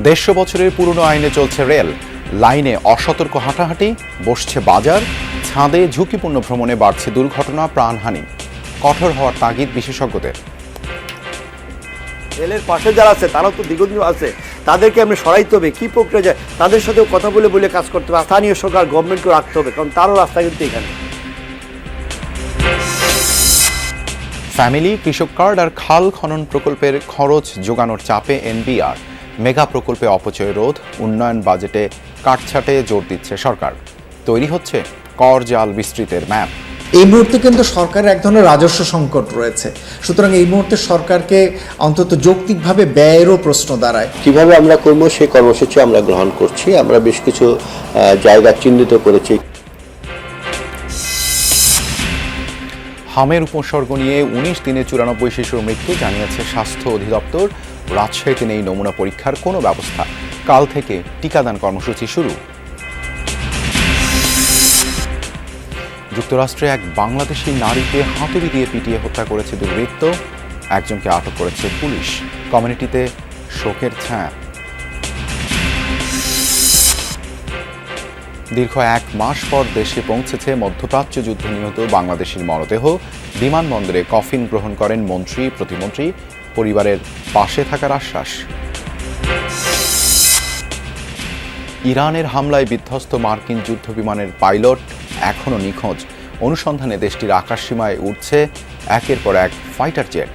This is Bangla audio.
150 বছরের পুরনো আইনে চলছে রেল, লাইনে অসতর্ক হাঁটাহাঁটি, বসছে বাজার, ছাদে ঝুঁকিপূর্ণ ভ্রমণে বাড়ছে দুর্ঘটনা, প্রাণহানি। কঠোর হওয়ার তাগিদ বিশেষজ্ঞদের। রেলের পাশে যারা আছে তারাও তো দীর্ঘদিন আছে, তাদেরকে আমরা সরাইতে হবে। কী প্রক্রিয়া যায় তাদের সাথেও কথা বলে বলে কাজ করতে হবে। স্থানীয় সরকার গভর্নমেন্টকে রাখতে হবে, কারণ তারও রাস্তা কিন্তু এখানে। ফ্যামিলি, কৃষক কার্ড আর খাল খনন প্রকল্পের খরচ যোগানোর চাপে এনবিআর। মেগা প্রকল্পে অপচয় রোধ, উন্নয়ন বাজেটে কাটছাটে জোর দিচ্ছে সরকার। তৈরি হচ্ছে কর জাল বিস্তৃতের ম্যাপ। এই মুহূর্তে কিন্তু সরকারের এক ধরনের রাজস্ব সংকট রয়েছে, সুতরাং এই মুহূর্তে সরকারকে অন্তত যৌক্তিকভাবে ব্যয়েরও প্রশ্ন দাঁড়ায়। কিভাবে আমরা করবো সেই কর্মসূচি আমরা গ্রহণ করছি। আমরা বেশ কিছু জায়গা চিহ্নিত করেছি। হামের উপসর্গ নিয়ে 19 দিনে 94 শিশুর মৃত্যু, জানিয়েছে স্বাস্থ্য অধিদপ্তর। রাজশাহীতে নেই নমুনা পরীক্ষার কোনো ব্যবস্থা। কাল থেকে টিকাদান কর্মসূচি শুরু। যুক্তরাষ্ট্রে এক বাংলাদেশি নারীকে হাতুড়ি দিয়ে পিটিয়ে হত্যা করেছে দুর্বৃত্ত। একজনকে আটক করেছে পুলিশ। কমিউনিটিতে শোকের ছায়া। দীর্ঘ 1 মাস পর দেশে পৌঁছেছে মধ্যপ্রাচ্য যুদ্ধে নিহত বাংলাদেশের মরদেহ। বিমানবন্দরে কফিন গ্রহণ করেন মন্ত্রী, প্রতিমন্ত্রী। পরিবারের পাশে থাকার আশ্বাস। ইরানের হামলায় বিধ্বস্ত মার্কিন যুদ্ধবিমানের পাইলট এখনও নিখোঁজ। অনুসন্ধানে দেশটির আকাশসীমায় উঠছে একের পর এক ফাইটার জেট।